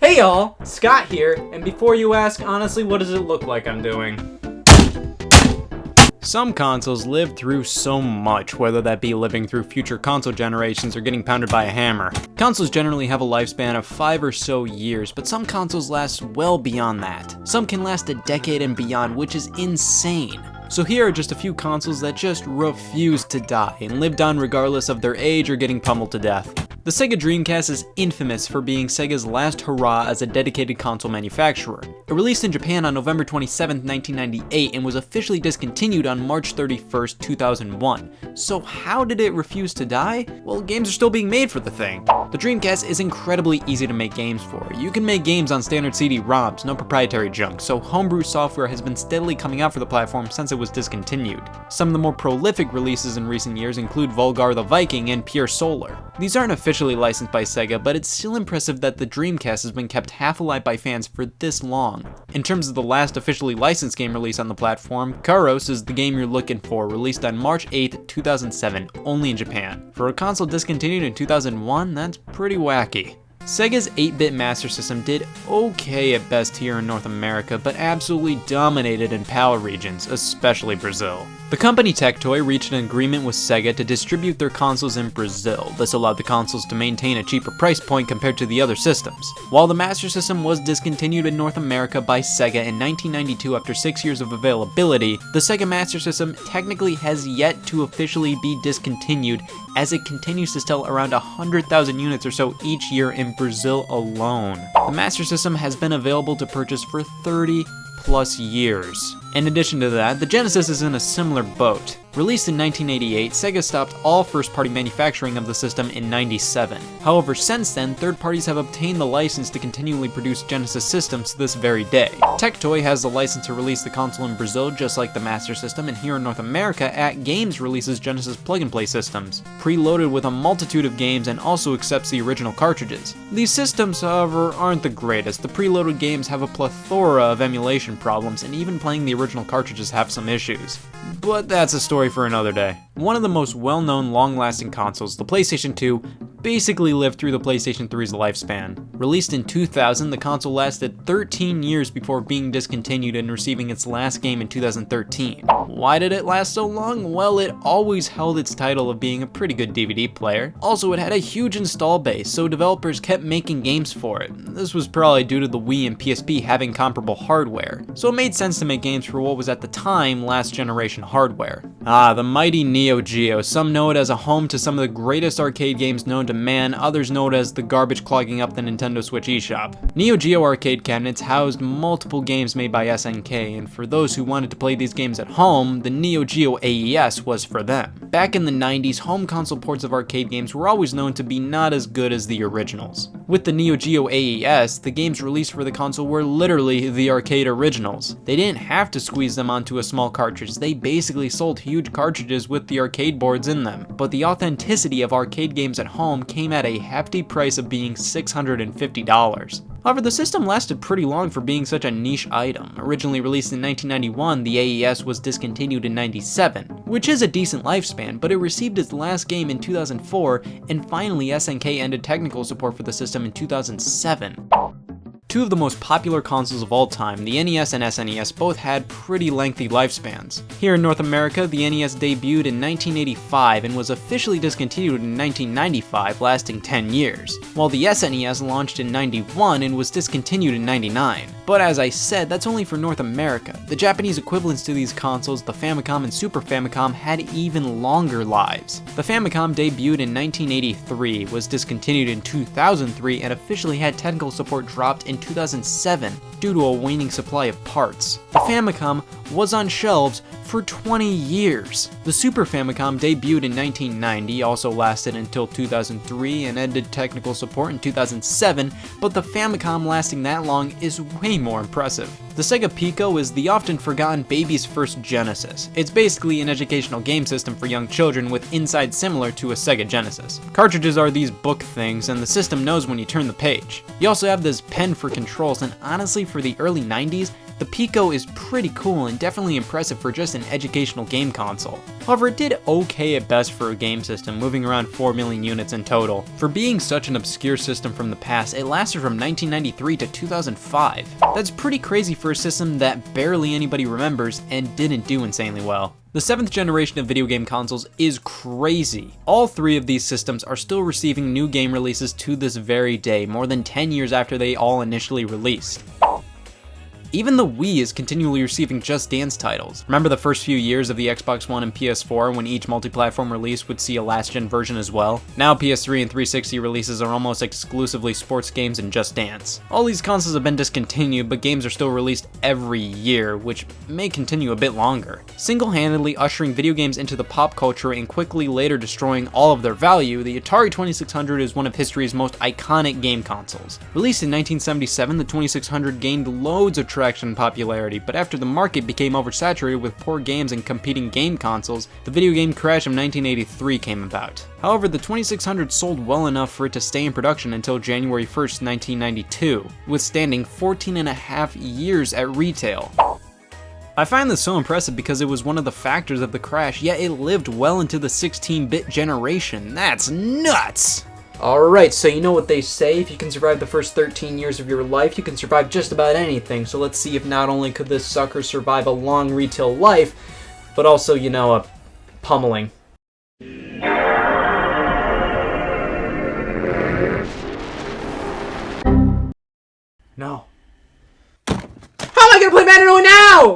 Hey y'all, Scott here, and before you ask, honestly, what does it look like I'm doing? Some consoles live through so much, whether that be living through future console generations or getting pounded by a hammer. Consoles generally have a lifespan of 5 or so years, but some consoles last well beyond that. Some can last a decade and beyond, which is insane. So here are just a few consoles that just refuse to die and lived on regardless of their age or getting pummeled to death. The Sega Dreamcast is infamous for being Sega's last hurrah as a dedicated console manufacturer. It released in Japan on November 27, 1998 and was officially discontinued on March 31, 2001. So how did it refuse to die? Well, games are still being made for the thing. The Dreamcast is incredibly easy to make games for. You can make games on standard CD-ROMs, no proprietary junk, so homebrew software has been steadily coming out for the platform since it was discontinued. Some of the more prolific releases in recent years include Volgar the Viking and Pure Solar. These aren't officially licensed by Sega, but it's still impressive that the Dreamcast has been kept half alive by fans for this long. In terms of the last officially licensed game released on the platform, Kairos is the game you're looking for, released on March 8, 2007, only in Japan. For a console discontinued in 2001, that's pretty wacky. Sega's 8-bit Master System did okay at best here in North America, but absolutely dominated in PAL regions, especially Brazil. The company Tectoy reached an agreement with Sega to distribute their consoles in Brazil. This allowed the consoles to maintain a cheaper price point compared to the other systems. While the Master System was discontinued in North America by Sega in 1992 after 6 years of availability, the Sega Master System technically has yet to officially be discontinued, as it continues to sell around 100,000 units or so each year in Brazil alone. The Master System has been available to purchase for 30+ years. In addition to that, the Genesis is in a similar boat. Released in 1988, Sega stopped all first-party manufacturing of the system in 97. However, since then, third parties have obtained the license to continually produce Genesis systems to this very day. Tectoy has the license to release the console in Brazil just like the Master System, and here in North America, At Games releases Genesis plug-and-play systems, preloaded with a multitude of games and also accepts the original cartridges. These systems, however, aren't the greatest. The preloaded games have a plethora of emulation problems, and even playing the original cartridges have some issues. But that's a story for another day. One of the most well-known long-lasting consoles, the PlayStation 2, basically lived through the PlayStation 3's lifespan. Released in 2000, the console lasted 13 years before being discontinued and receiving its last game in 2013. Why did it last so long? Well, it always held its title of being a pretty good DVD player. Also, it had a huge install base, so developers kept making games for it. This was probably due to the Wii and PSP having comparable hardware, so it made sense to make games for what was at the time last generation hardware. The mighty Neo Geo. Some know it as a home to some of the greatest arcade games known to man, others know it as the garbage clogging up the Nintendo Switch eShop. Neo Geo arcade cabinets housed multiple games made by SNK, and for those who wanted to play these games at home, the Neo Geo AES was for them. Back in the 90s, home console ports of arcade games were always known to be not as good as the originals. With the Neo Geo AES, the games released for the console were literally the arcade originals. They didn't have to squeeze them onto a small cartridge, they basically sold huge cartridges with the arcade boards in them. But the authenticity of arcade games at home came at a hefty price of being $650. However, the system lasted pretty long for being such a niche item. Originally released in 1991, the AES was discontinued in 97, which is a decent lifespan, but it received its last game in 2004, and finally SNK ended technical support for the system in 2007. Two of the most popular consoles of all time, the NES and SNES, both had pretty lengthy lifespans. Here in North America, the NES debuted in 1985 and was officially discontinued in 1995, lasting 10 years, while the SNES launched in 91 and was discontinued in 99. But as I said, that's only for North America. The Japanese equivalents to these consoles, the Famicom and Super Famicom, had even longer lives. The Famicom debuted in 1983, was discontinued in 2003, and officially had technical support dropped in 2007 due to a waning supply of parts. The Famicom was on shelves for 20 years. The Super Famicom debuted in 1990, also lasted until 2003 and ended technical support in 2007, but the Famicom lasting that long is way more impressive. The Sega Pico is the often forgotten baby's first Genesis. It's basically an educational game system for young children with inside similar to a Sega Genesis. Cartridges are these book things, and the system knows when you turn the page. You also have this pen for controls, and honestly for the early 90s, the Pico is pretty cool and definitely impressive for just an educational game console. However, it did okay at best for a game system, moving around 4 million units in total. For being such an obscure system from the past, it lasted from 1993 to 2005. That's pretty crazy for a system that barely anybody remembers and didn't do insanely well. The 7th generation of video game consoles is crazy. All 3 of these systems are still receiving new game releases to this very day, more than 10 years after they all initially released. Even the Wii is continually receiving Just Dance titles. Remember the first few years of the Xbox One and PS4 when each multi-platform release would see a last-gen version as well? Now PS3 and 360 releases are almost exclusively sports games and Just Dance. All these consoles have been discontinued, but games are still released every year, which may continue a bit longer. Single-handedly ushering video games into the pop culture and quickly later destroying all of their value, the Atari 2600 is one of history's most iconic game consoles. Released in 1977, the 2600 gained loads of traction and popularity, but after the market became oversaturated with poor games and competing game consoles, the video game crash of 1983 came about. However, the 2600 sold well enough for it to stay in production until January 1st, 1992, withstanding 14.5 years at retail. I find this so impressive because it was one of the factors of the crash, yet it lived well into the 16-bit generation. That's nuts! Alright, so you know what they say, if you can survive the first 13 years of your life, you can survive just about anything. So let's see if not only could this sucker survive a long retail life, but also, you know, a pummeling. No. How am I gonna play Mania now?